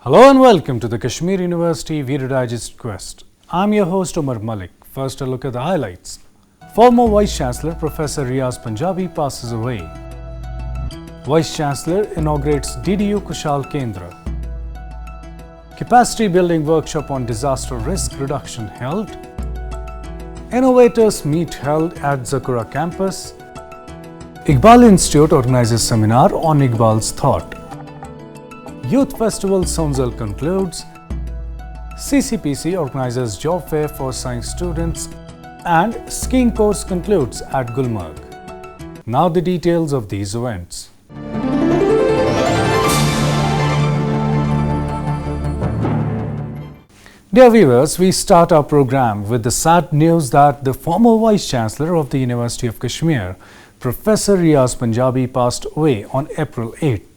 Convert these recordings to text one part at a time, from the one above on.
Hello and welcome to the Kashmir University Video Digest Quest. I'm your host Umar Malik. First, a look at the highlights. Former Vice Chancellor Professor Riaz Punjabi passes away. Vice Chancellor inaugurates DDU Kushal Kendra. Capacity building workshop on disaster risk reduction held. Innovators meet held at Zakura campus. Iqbal Institute organizes seminar on Iqbal's thought. Youth Festival Sonzal concludes. CCPC organizes job fair for science students. And skiing course concludes at Gulmarg. Now the details of these events. Dear viewers, we start our program with the sad news that the former Vice Chancellor of the University of Kashmir, Professor Riaz Punjabi, passed away on April 8th.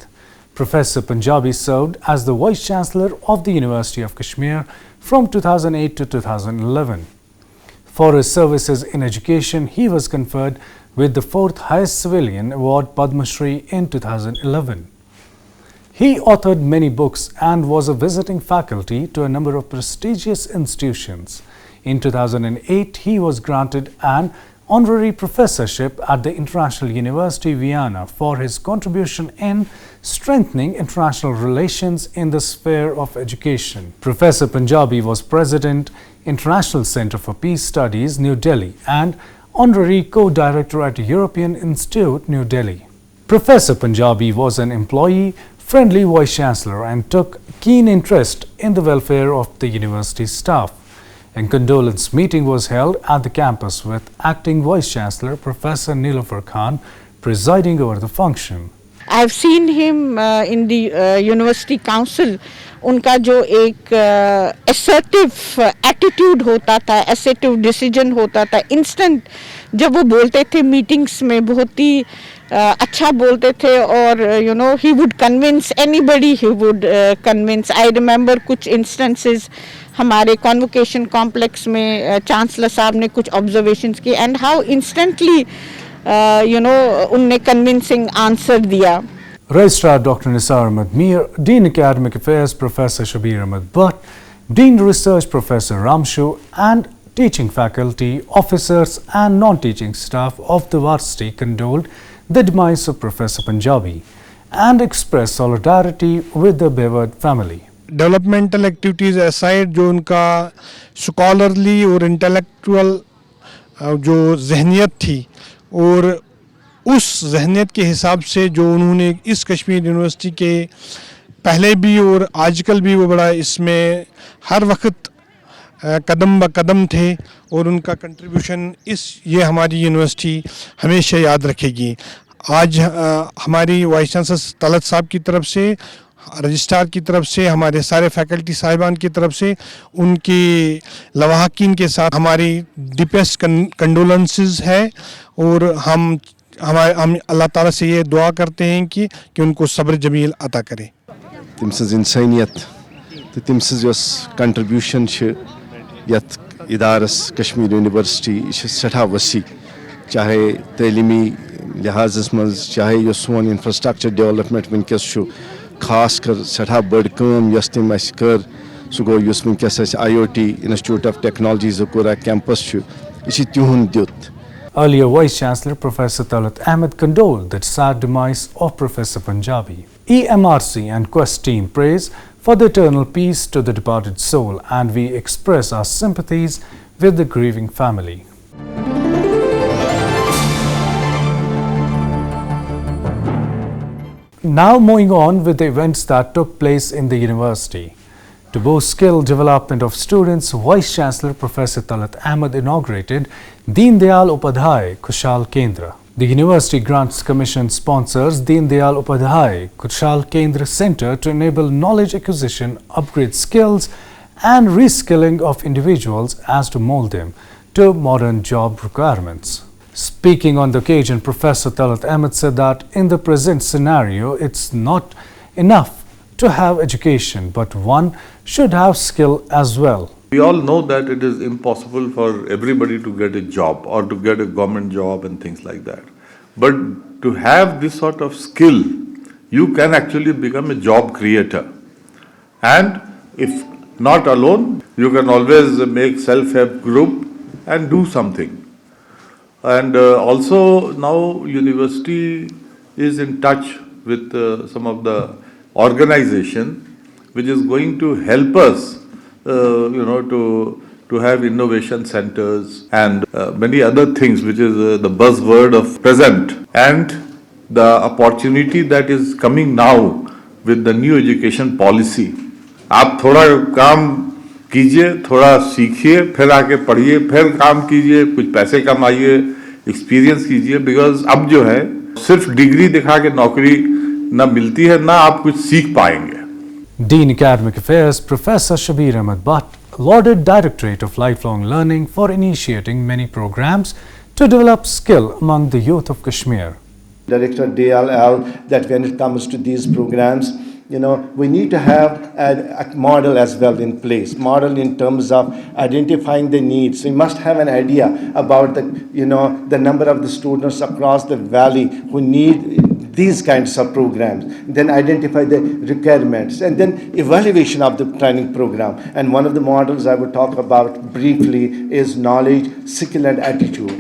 Professor Punjabi served as the Vice Chancellor of the University of Kashmir from 2008 to 2011. For his services in education, he was conferred with the 4th highest civilian award Padma Shri in 2011. He authored many books and was a visiting faculty to a number of prestigious institutions. In 2008, he was granted an honorary professorship at the International University Vienna for his contribution in strengthening international relations in the sphere of education. Professor Punjabi was President, International Center for Peace Studies, New Delhi, and honorary co-director at European Institute, New Delhi. Professor Punjabi was an employee-friendly Vice Chancellor and took keen interest in the welfare of the university staff. A condolence meeting was held at the campus with Acting Vice Chancellor Professor Nilofer Khan presiding over the function. I have seen him in the University Council. उनका जो एक assertive attitude होता था, assertive decision होता था, instant जब वो बोलते थे meetings में बहुत ही अच्छा बोलते थे और he would convince anybody, he would convince. I remember कुछ instances हमारे कॉन्वोकेशन कॉम्प्लेक्स में चांसलर साहब ने कुछ ऑब्जर्वेशंस किए एंड हाउ इंस्टेंटली उनने कन्विंसिंग आंसर दिया. Registrar Dr. Nisar Ahmed Mir, Dean Academic Affairs Professor Shabir Ahmed Butt, Dean Research Professor Ramshu, and teaching faculty, officers and non-teaching staff of the varsity condoled the demise of Professor Punjabi and expressed solidarity with the bereaved family. Developmental activities aside जो उनका scholarly और intellectual जो जहनियत थी और उस जहनियत के हिसाब से जो उन्होंने इस कश्मीर यूनिवर्सिटी के पहले भी और आजकल भी वो बड़ा इसमें हर वक्त कदम ब कदम थे और उनका कंट्रीब्यूशन ये हमारी यूनिवर्सिटी हमेशा याद रखेगी. आज हमारी वाइस चांसलर तलत साहब की तरफ से, रजिस्ट्रार की तरफ से, हमारे सारे फैकल्टी साहिबान की तरफ से उनके लवाहकीन के साथ हमारी डीपेस्ट कंडोलेंसेस है और हम अल्लाह ताला से ये दुआ करते हैं कि उनको सब्र जमील अता करे. तम सज इंसानियत तो तम सज यस कंट्रीब्यूशन यथ इदारस कश्मीर यूनिवर्सिटी सठा वसी चाहे तलीमी लिहाज मज चाहे यो सोन इंफ्रास्ट्रक्चर डेवलपमेंट वनकस खास कर सठा बड़ कम यस तम कर सह गो वनकस IoT institute of technology Zakura campus यह तिहुंद दित. Earlier Vice Chancellor Professor Talat Ahmed condoled the sad demise of Professor Punjabi. EMRC and Quest team prays for the eternal peace to the departed soul, and we express our sympathies with the grieving family. Now moving on with the events that took place in the university. To boost skill development of students, Vice Chancellor Professor Talat Ahmed inaugurated Deen Dayal Upadhyay Kushal Kendra. The University Grants Commission sponsors Deen Dayal Upadhyay Kushal Kendra Center to enable knowledge acquisition, upgrade skills and reskilling of individuals as to mold them to modern job requirements. Speaking on the occasion, Professor Talat Ahmed said that in the present scenario, it's not enough to have education, but one should have skill as well. We all know that it is impossible for everybody to get a job or to get a government job and things like that. But to have this sort of skill, you can actually become a job creator. And if not alone, you can always make self-help group and do something. And also now university is in touch with some of the organization which is going to help us, to have innovation centers and many other things, which is the buzzword of present. And the opportunity that is coming now with the new education policy. आप थोड़ा काम कीजिए, थोड़ा सीखिए, फिर आके पढ़िए, फिर काम कीजिए, कुछ पैसे कमाइए, एक्सपीरियंस कीजिए, बिकॉज अब जो है सिर्फ डिग्री दिखा के नौकरी ना मिलती है, ना आप कुछ सीख पाएंगे. Dean Academic Affairs Professor Shabir Ahmed Butt lauded Directorate of Lifelong Learning for initiating many programs to develop skill among the youth of Kashmir. Director DLL, that when it comes to these programs, we need to have a model as well in place. Model in terms of identifying the needs. We must have an idea about the number of the students across the valley who need these kinds of programs, then identify the requirements, and then evaluation of the training program. And one of the models I would talk about briefly is knowledge, skill, and attitude.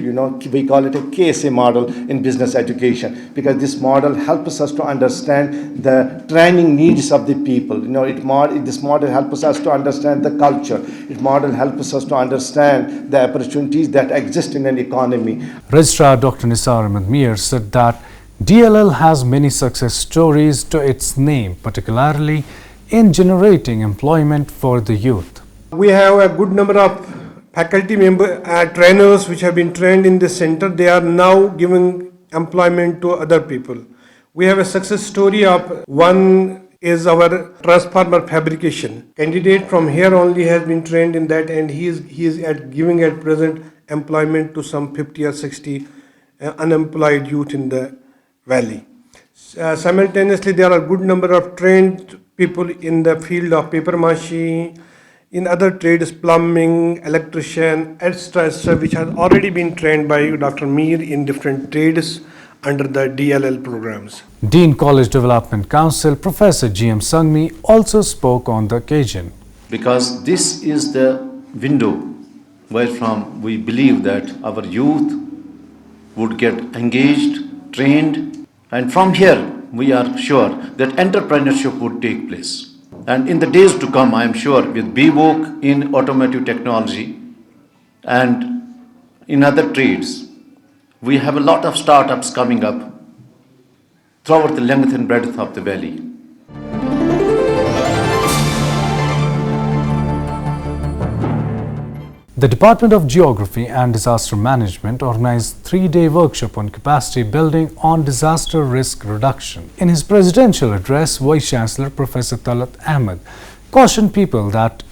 We call it a KSA model in business education, because this model helps us to understand the training needs of the people. This model helps us to understand the culture. This model helps us to understand the opportunities that exist in an economy. Registrar Dr. Nisar Ahmed Mir said that DLL has many success stories to its name, particularly in generating employment for the youth. We have a good number of faculty trainers which have been trained in this center. They are now giving employment to other people. We have a success story of one is our transformer fabrication. Candidate from here only has been trained in that, and he is giving at present employment to some 50 or 60 unemployed youth in the valley. Simultaneously, there are a good number of trained people in the field of paper mache, in other trades, plumbing, electrician, etc., which has already been trained by Dr. Mir in different trades under the DLL programs. Dean College Development Council Professor G.M. Sangmi also spoke on the occasion. Because this is the window wherefrom we believe that our youth would get engaged, trained, and from here we are sure that entrepreneurship would take place. And in the days to come, I am sure, with BWOC in automotive technology and in other trades, we have a lot of startups coming up throughout the length and breadth of the valley. The Department of Geography and Disaster Management organized 3-day workshop on capacity building on disaster risk reduction. In his presidential address, Vice Chancellor Professor Talat Ahmed cautioned people that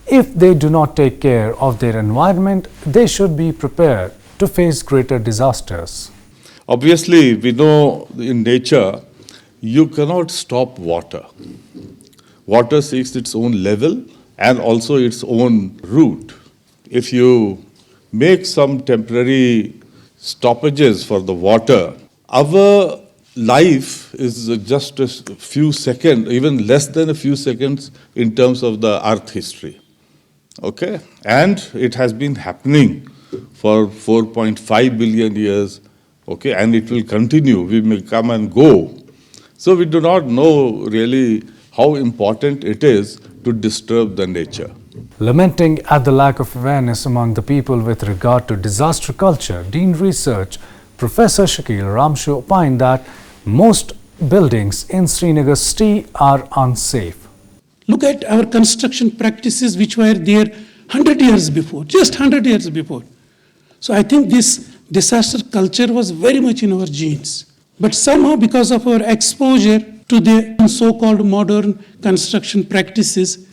if they do not take care of their environment, they should be prepared to face greater disasters. Obviously, we know in nature, you cannot stop water. Water seeks its own level and also its own route. If you make some temporary stoppages for the water, our life is just a few seconds, even less than a few seconds in terms of the earth history. Okay? And it has been happening for 4.5 billion years, okay, and it will continue. We may come and go. So we do not know really how important it is to disturb the nature. Lamenting at the lack of awareness among the people with regard to disaster culture, Dean Research Professor Shakil Ramshu opined that most buildings in Srinagar city are unsafe. Look at our construction practices which were there 100 years before, just 100 years before. So I think this disaster culture was very much in our genes. But somehow because of our exposure to the so-called modern construction practices,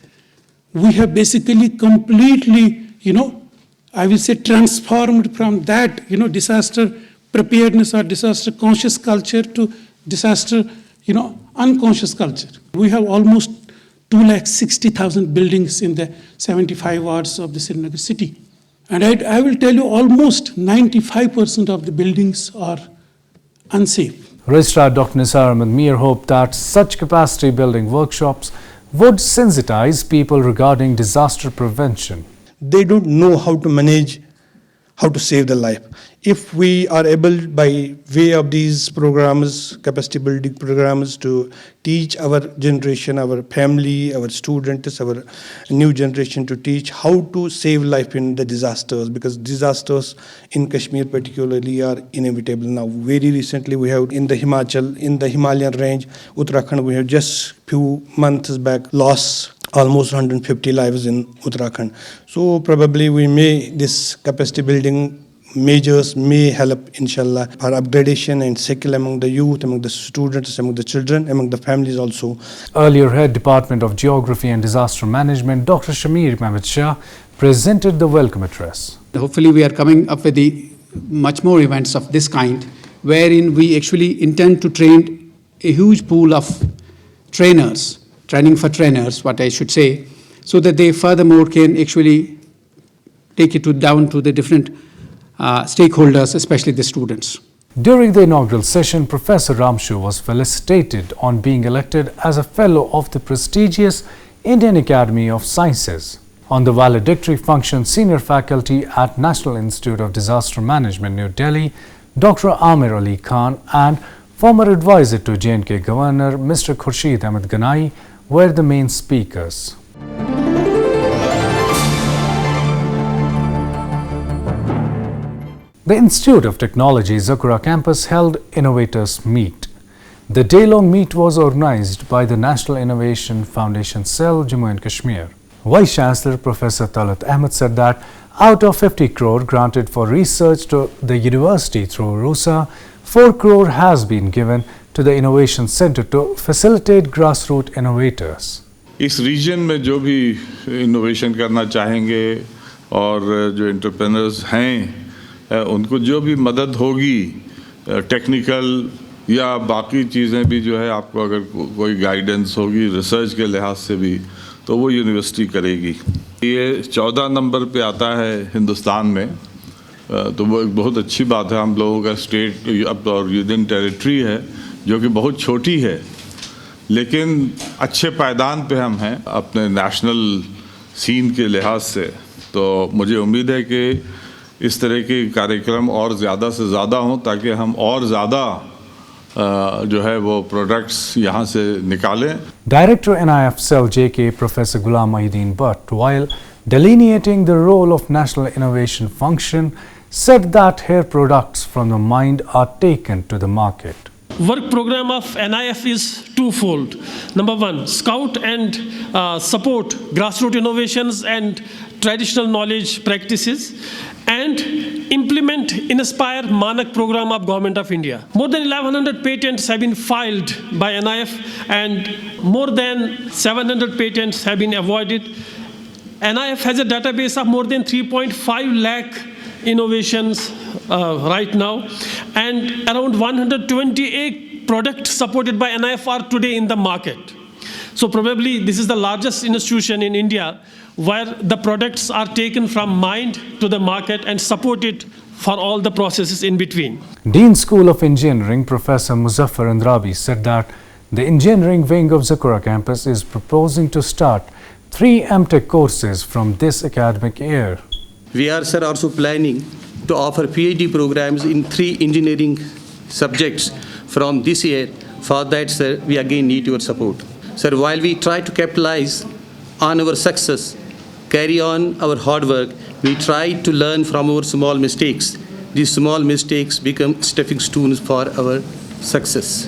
we have basically completely, I will say transformed from that, disaster preparedness or disaster conscious culture to disaster, unconscious culture. We have almost 260,000 buildings in the 75 wards of the Srinagar city. And I will tell you almost 95% of the buildings are unsafe. Registrar Dr. Nisar Ahmed Mir hoped that such capacity building workshops would sensitize people regarding disaster prevention. They don't know how to manage, how to save their life. If we are able, by way of these programs, capacity building programs, to teach our generation, our family, our students, our new generation, to teach how to save life in the disasters, because disasters in Kashmir particularly are inevitable now. Very recently we have in the Himachal, in the Himalayan range, Uttarakhand, we have just few months back lost almost 150 lives in Uttarakhand. So probably this capacity building measures may help, inshallah, for upgradation and skill among the youth, among the students, among the children, among the families also. Earlier, Head Department of Geography and Disaster Management, Dr. Shamir Mehmet Shah, presented the welcome address. Hopefully, we are coming up with much more events of this kind, wherein we actually intend to train a huge pool of training for trainers, what I should say, so that they furthermore can actually take it down to the different stakeholders, especially the students. During the inaugural session, Professor Ramshu was felicitated on being elected as a Fellow of the prestigious Indian Academy of Sciences. On the valedictory function, senior faculty at National Institute of Disaster Management, New Delhi, Dr. Amir Ali Khan and former advisor to J&K Governor, Mr. Khurshid Ahmed Ganai, were the main speakers. The Institute of Technology Zakura campus held Innovators Meet. The day-long meet was organized by the National Innovation Foundation Cell, Jammu and Kashmir. Vice Chancellor Professor Talat Ahmed said that out of 50 crore granted for research to the university through RUSA, 4 crore has been given to the Innovation Center to facilitate grassroots innovators. इस reason में जो भी innovation करना चाहेंगे और जो entrepreneurs हैं उनको जो भी मदद होगी टेक्निकल या बाकी चीज़ें भी जो है आपको अगर कोई गाइडेंस होगी रिसर्च के लिहाज से भी तो वो यूनिवर्सिटी करेगी। ये 14 नंबर पे आता है हिंदुस्तान में, तो वो एक बहुत अच्छी बात है। हम लोगों का स्टेट अब और यूनियन टेरिटरी है जो कि बहुत छोटी है, लेकिन अच्छे पायदान पे हम हैं अपने नेशनल सीन के लिहाज से। तो मुझे उम्मीद है कि इस तरह के कार्यक्रम और ज़्यादा से ज़्यादा हों ताकि हम और ज़्यादा जो है वो प्रोडक्ट्स यहाँ से निकालें। Director NIF Cell JK Professor Ghulam Mahideen Bhatt, while delineating the role of National Innovation Function, said that hair products from the mind are taken to the market. Work program of NIF is twofold. Number one, scout and support grassroots innovations and traditional knowledge practices, and implement Inspire Manak program of Government of India. More than 1100 patents have been filed by NIF and more than 700 patents have been avoided. NIF has a database of more than 3.5 lakh innovations right now, and around 128 products supported by NIF are today in the market. So probably this is the largest institution in India where the products are taken from mind to the market and supported for all the processes in between. Dean School of Engineering Professor Muzaffar Andrabi said that the engineering wing of Zakura campus is proposing to start 3 MTech courses from this academic year. We are, sir, also planning to offer PhD programs in 3 engineering subjects from this year. For that, sir, we again need your support. Sir, while we try to capitalize on our success, carry on our hard work, we try to learn from our small mistakes. These small mistakes become stepping stones for our success.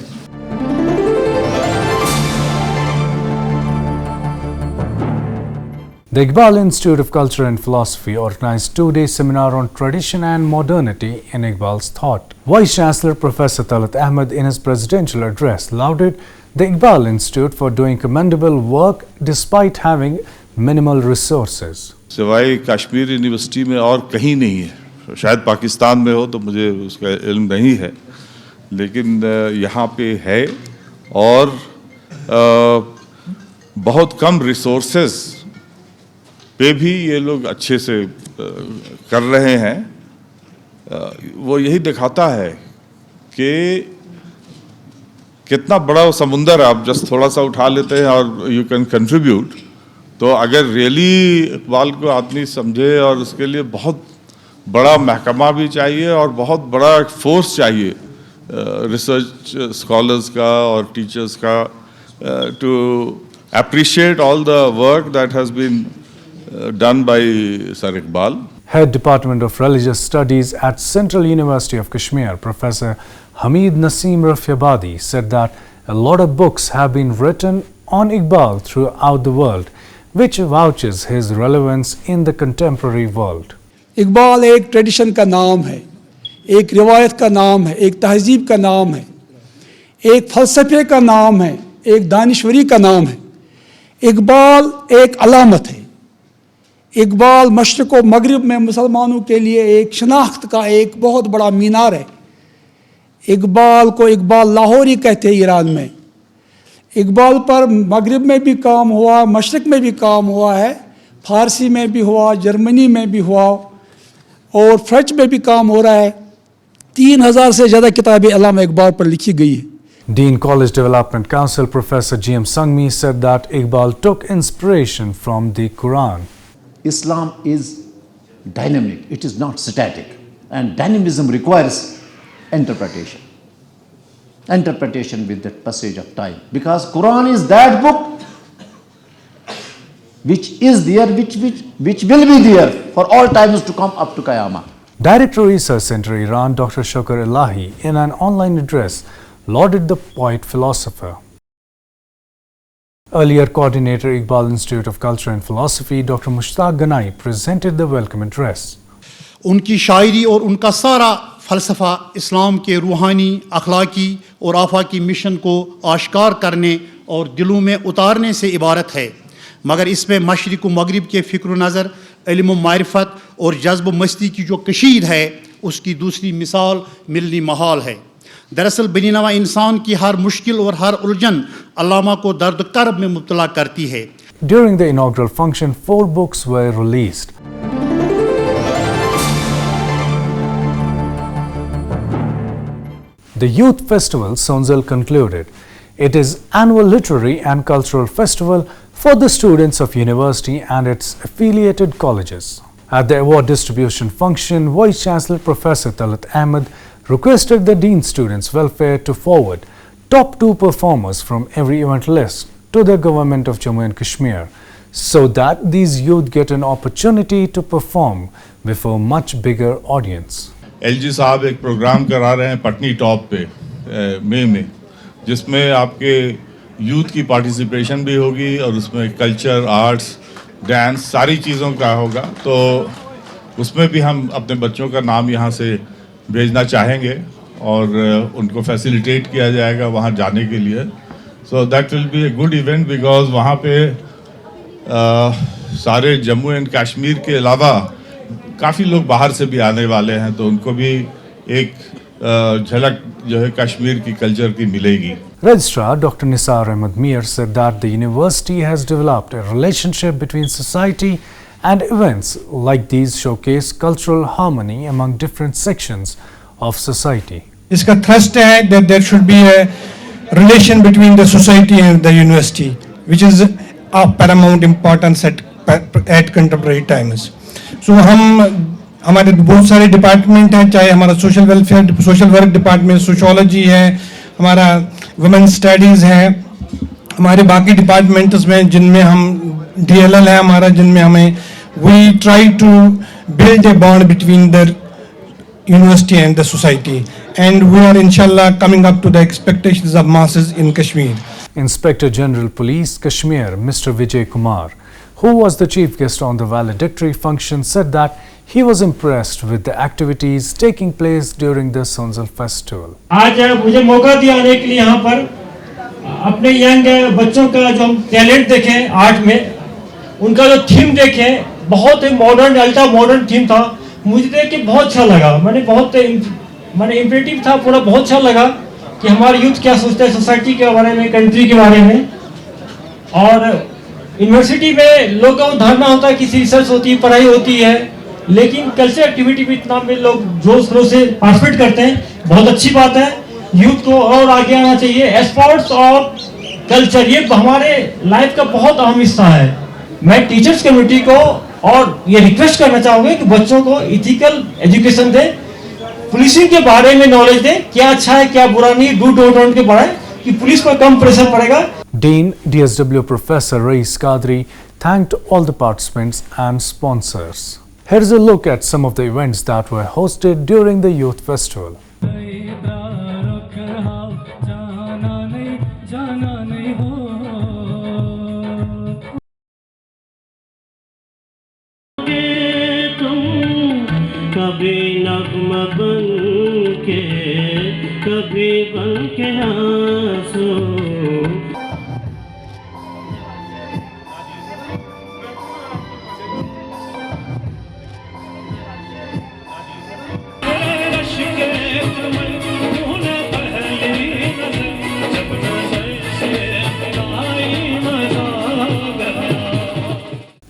The Iqbal Institute of Culture and Philosophy organized 2-day seminar on tradition and modernity in Iqbal's thought. Vice Chancellor Professor Talat Ahmed, in his presidential address, lauded the Iqbal Institute for doing commendable work despite having minimal resources. सिवाय Kashmir university में और कहीं नहीं है, शायद पाकिस्तान में हो तो मुझे उसका इल्म नहीं है, लेकिन यहाँ पे है और बहुत कम रिसोर्सेज पे भी ये लोग अच्छे से कर रहे हैं। वो यही दिखाता है कि कितना बड़ा वो समुंदर आप जस्ट थोड़ा सा उठा लेते हैं और यू कैन कंट्रीब्यूट। तो अगर रियली इकबाल को आदमी समझे और उसके लिए बहुत बड़ा महकमा भी चाहिए और बहुत बड़ा एक फोर्स चाहिए रिसर्च स्कॉलर्स का और टीचर्स का to appreciate all the work that has been done by Sir Iqbal. Head Department of Religious Studies at Central University of Kashmir, Professor Hamid Naseem Rafiabadi, said that a lot of books have been written on Iqbal throughout the world, which vouches his relevance in the contemporary world. Iqbal एक tradition का नाम है, एक रिवायत का नाम है, एक तहजीब का नाम है, एक फ़लसफ़े का नाम है, एक दानिश्वरी का नाम है। इकबाल एक अलामत है। इकबाल मशरक़ व मगरिब में मुसलमानों के लिए एक शनाख्त का एक बहुत बड़ा मीनार है। इकबाल को इकबाल लाहौरी कहते हैं ईरान में। इकबाल पर मगरिब में भी काम हुआ, मशरक़ में भी काम हुआ है, फ़ारसी में भी हुआ, जर्मनी में भी हुआ और फ्रेंच में भी काम हो रहा है। 3000 से ज़्यादा किताबें अल्लामा इकबाल पर लिखी गई है। Dean College Development Council Professor G.M. Sangmi said that Iqbal took inspiration from the Quran. Islam is dynamic, it is not static, and dynamism requires interpretation. Interpretation with the passage of time, because Quran is that book which is there, which will be there for all times to come up to Qiyamah. Director Research Center Iran Dr. Shokar Elahi in an online address lauded the poet philosopher. Earlier, Coordinator Iqbal Institute of Culture and Philosophy Dr. Mushtaq Ganai presented the welcome address. उनकी शायरी और उनका सारा फ़लसफ़ा इस्लाम के रूहानी, अखलाकी और आफाकी mission को आश्कार करने और दिलों में उतारने से इबारत है, मगर इसमें मशरिक़ व मगरिब के फ़िक्र नज़र, इल्म व मारिफत और जज्ब मस्ती की जो कशीद है, उसकी दूसरी मिसाल मिलनी महाल है। दरअसल बनीनवा इंसान की हर मुश्किल और हर उलझन अल्लामा को दर्द कर्ब में मुब्तला करती है। During the inaugural function, 4 books were released. The Youth Festival Sonzal concluded. It is annual literary and cultural festival for the students of university and its affiliated colleges. At the award distribution function, Vice Chancellor Professor Talat Ahmed requested the Dean Students Welfare to forward top 2 performers from every event list to the Government of Jammu and Kashmir so that these youth get an opportunity to perform before much bigger audience. LG साहब एक programme करा रहे हैं Patni top पे मई में, जिसमें आपके youth की पार्टिसिपेशन भी होगी और उसमें कल्चर, आर्ट्स, डांस सारी चीज़ों का होगा। तो उसमें भी हम अपने बच्चों का नाम यहाँ से भेजना चाहेंगे और उनको फैसिलिटेट किया जाएगा वहाँ जाने के लिए। So that will be a good event because वहाँ पे सारे जम्मू एंड कश्मीर के अलावा काफ़ी लोग बाहर से भी आने वाले हैं, तो उनको भी एक झलक जो है कश्मीर की कल्चर की मिलेगी। Registrar Dr. Nisar Ahmed Mir said that the university has developed a relationship between society and events like these showcase cultural harmony among different sections of society. इसका thrust है that there should be a relation between the society and the university, which is of paramount importance at contemporary times. So हमारे बहुत सारे department हैं, चाहे हमारा social welfare, social work department, sociology है, हमारा वुमेन स्टडीज़ है, हमारे बाकी डिपार्टमेंट्स में जिनमें हम DLL है हमारा, जिनमें हमें we try to build a bond between the university and the society, and we are inshallah coming up to the expectations of masses in Kashmir. Inspector General Police Kashmir Mr. Vijay Kumar, who was the chief guest on the valedictory function, said that he was impressed with the activities taking place during the Sonzal festival. आज मुझे मौका दिया आने के लिए यहाँ पर अपने यंग बच्चों का जो हम टैलेंट देखें आर्ट में, उनका जो थीम देखें, बहुत ही मॉडर्न, अल्ट्रा मॉडर्न थीम था। मुझे देख के बहुत अच्छा लगा, मैंने इम्प्रेटिव था पूरा, बहुत अच्छा लगा कि हमारे यूथ क्या सोचते हैं सोसाइटी के बारे में, कंट्री के बारे में। और यूनिवर्सिटी में लोगों का धारणा होता है कि रिसर्च होती है, पढ़ाई होती है, लेकिन कल्चरल एक्टिविटी में इतना में लोग जोश खरोश से पार्टिसिपेट करते हैं, बहुत अच्छी बात है। यूथ को और आगे आना चाहिए। स्पोर्ट्स और कल्चर ये हमारे लाइफ का बहुत अहम हिस्सा है। मैं टीचर्स कम्युनिटी को और ये रिक्वेस्ट करना चाहूँगा कि बच्चों को इथिकल एजुकेशन दें, पुलिसिंग के बारे में नॉलेज दें, क्या अच्छा है क्या बुरा नहीं, डू डोंट के बारे कि पुलिस पर कम प्रेशर पड़ेगा। Dean DSW Professor Rais Qadri thanked all the participants and sponsors. Here's a look at some of the events that were hosted during the Youth Festival. कभी नगमा बन के कभी बन के आंसू।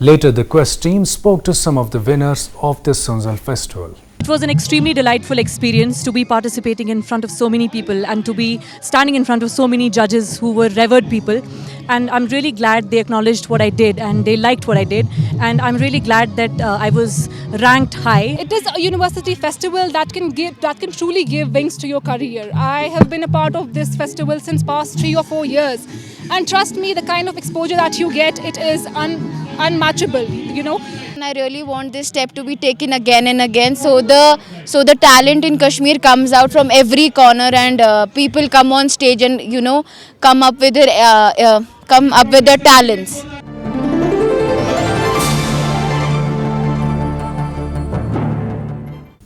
Later, the Quest team spoke to some of the winners of this Sunzal festival. It was an extremely delightful experience to be participating in front of so many people and to be standing in front of so many judges who were revered people. And I'm really glad they acknowledged what I did and they liked what I did. And I'm really glad that I was ranked high. It is a university festival that can truly give wings to your career. I have been a part of this festival since past 3 or 4 years. And trust me, the kind of exposure that you get, it is unmatchable, you know. And I really want this step to be taken again and again, so the talent in Kashmir comes out from every corner, and people come on stage and come up with their talents.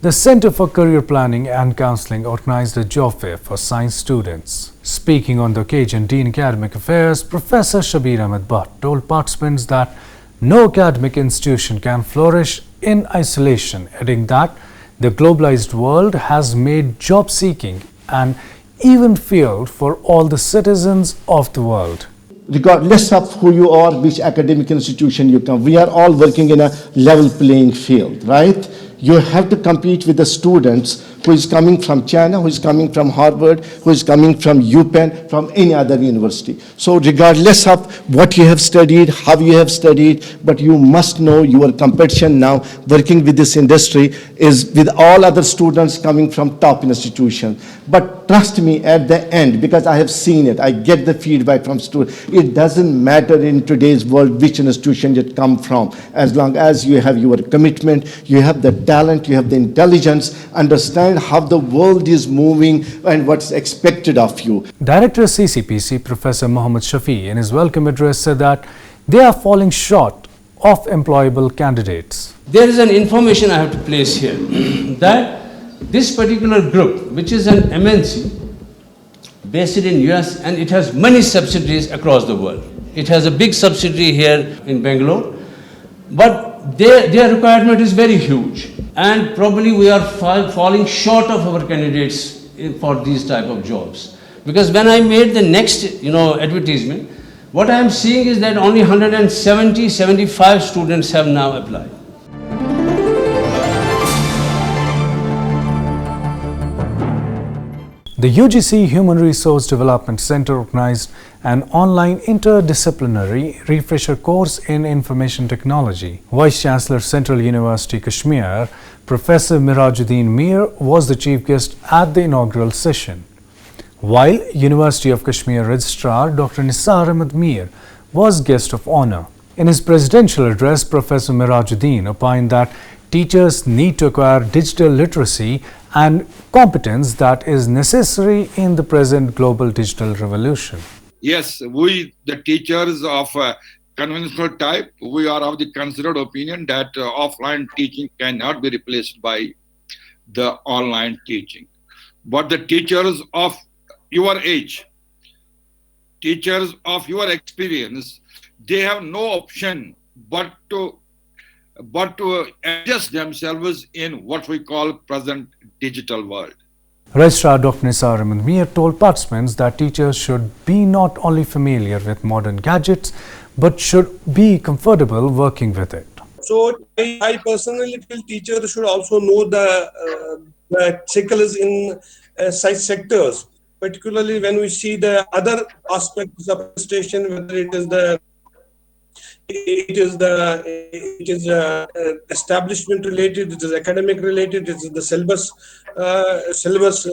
The Center for Career Planning and Counseling organized a job fair for science students. Speaking on the occasion, Dean Academic Affairs Professor Shabir Ahmed Bhatt told participants that no academic institution can flourish in isolation, adding that the globalized world has made job seeking an even field for all the citizens of the world. Regardless of who you are, which academic institution you come, we are all working in a level playing field, right? You have to compete with the students who is coming from China, who is coming from Harvard, who is coming from UPenn, from any other university. So regardless of what you have studied, how you have studied, but you must know your competition now working with this industry is with all other students coming from top institutions. But trust me, at the end, because I have seen it, I get the feedback from students, it doesn't matter in today's world which institution you come from, as long as you have your commitment, you have the talent, you have the intelligence, understand how the world is moving and what's expected of you. Director CCPC Professor Mohammad Shafi in his welcome address said that they are falling short of employable candidates. There is an information I have to place here that this particular group, which is an MNC based in US, and it has many subsidiaries across the world. It has a big subsidiary here in Bangalore, but their requirement is very huge, and probably we are falling short of our candidates for these type of jobs. Because when I made the next advertisement, what I am seeing is that only 175 students have now applied. The UGC Human Resource Development Center organized an online interdisciplinary refresher course in information technology. Vice Chancellor Central University Kashmir, Professor Mirajuddin Mir, was the chief guest at the inaugural session, while University of Kashmir Registrar Dr. Nisar Ahmed Mir was guest of honor. In his presidential address, Professor Mirajuddin opined that teachers need to acquire digital literacy and competence that is necessary in the present global digital revolution. Yes, we, the teachers of conventional type, we are of the considered opinion that offline teaching cannot be replaced by the online teaching. But the teachers of your age, teachers of your experience, they have no option but to adjust themselves in what we call present digital world. Registrar Dr. Nisar Ahmed Mir told participants that teachers should be not only familiar with modern gadgets, but should be comfortable working with it. So I personally feel teachers should also know the cycles in such sectors. particularly when we see the other aspects of administration, whether it is establishment related, it is academic related, it is the syllabus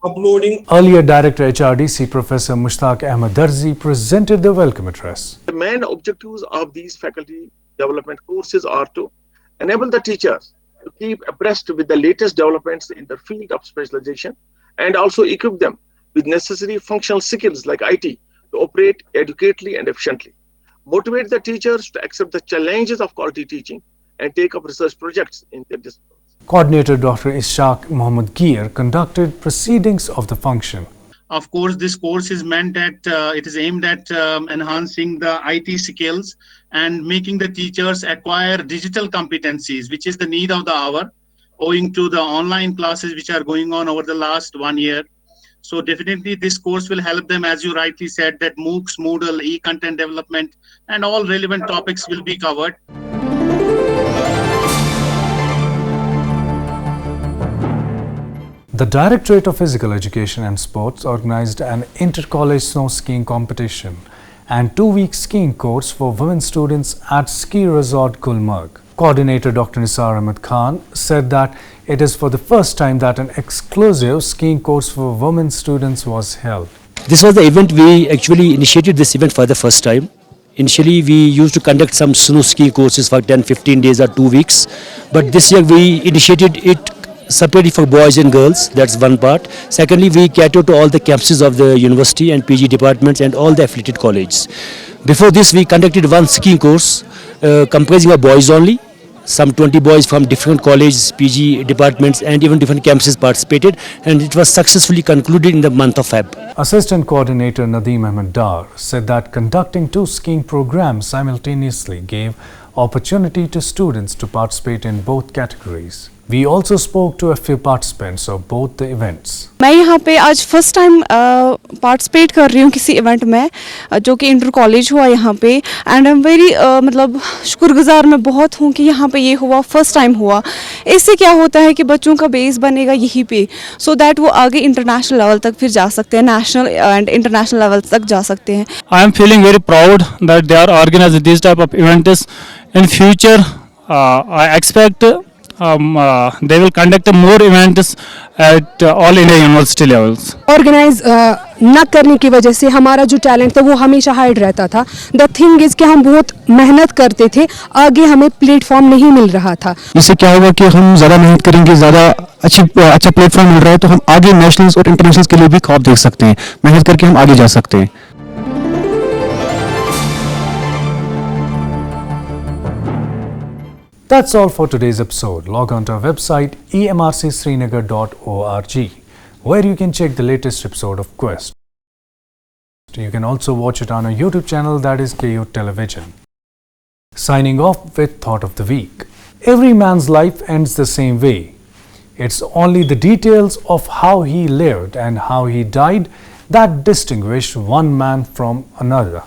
uploading. Earlier Director HRDC Professor Mushtaq Ahmed Darzi presented the welcome address. The main objectives of these faculty development courses are to enable the teachers to keep abreast with the latest developments in the field of specialization and also equip them with necessary functional skills like IT to operate adequately and efficiently. Motivate the teachers to accept the challenges of quality teaching and take up research projects in their disciplines. Coordinator Dr. Ishaq Mohammed Geer conducted proceedings of the function. Of course, this course is meant at, it is aimed at enhancing the IT skills and making the teachers acquire digital competencies, which is the need of the hour, owing to the online classes which are going on over the last 1 year. So definitely this course will help them, as you rightly said, that MOOCs, Moodle, e-content development, and all relevant topics will be covered. The Directorate of Physical Education and Sports organized an inter-college snow skiing competition and 2-week skiing course for women students at Ski Resort Gulmarg. Coordinator Dr. Nisar Ahmed Khan said that it is for the first time that an exclusive skiing course for women students was held. This was the event, we actually initiated this event for the first time. Initially, we used to conduct some snow skiing courses for 10-15 days or 2 weeks. But this year, we initiated it separately for boys and girls. That's one part. Secondly, we cater to all the campuses of the university and PG departments and all the affiliated colleges. Before this, we conducted one skiing course comprising of boys only. Some 20 boys from different colleges, PG departments and even different campuses participated, and it was successfully concluded in the month of Feb. Assistant Coordinator Nadeem Ahmed Dar said that conducting 2 skiing programs simultaneously gave opportunity to students to participate in both categories. We also spoke to a few participants of both the events. मैं यहाँ पे आज first time participate कर रही हूँ किसी event में जो कि इंटर कॉलेज हुआ यहाँ पे, एंड आई एम वेरी मतलब शुक्रगुजार मैं बहुत हूँ कि यहाँ पे ये हुआ, फर्स्ट टाइम हुआ. इससे क्या होता है कि बच्चों का बेस बनेगा यहीं पे, सो दैट वो आगे इंटरनेशनल लेवल तक फिर जा सकते हैं, नेशनल एंड इंटरनेशनल लेवल तक जा सकते हैं. I am feeling very proud that they are organising this type of events. In future I expect they will conduct more events at all India university levels. Organise न करने की वजह से हमारा जो टैलेंट था वो हमेशा हाइड रहता था. द थिंग इज कि हम बहुत मेहनत करते थे, आगे हमें प्लेटफॉर्म नहीं मिल रहा था. इससे क्या होगा कि हम ज़्यादा मेहनत करेंगे, ज़्यादा अच्छा प्लेटफॉर्म मिल रहा है तो हम आगे नेशनल्स और इंटरनेशनल्स के लिए भी ख्वाब देख सकते हैं. मेहनत करके हम आगे जा सकते हैं. That's all for today's episode. Log on to our website emrcsrinagar.org, where you can check the latest episode of Quest. You can also watch it on our YouTube channel, that is KU Television. Signing off with Thought of the Week. Every man's life ends the same way. It's only the details of how he lived and how he died that distinguish one man from another.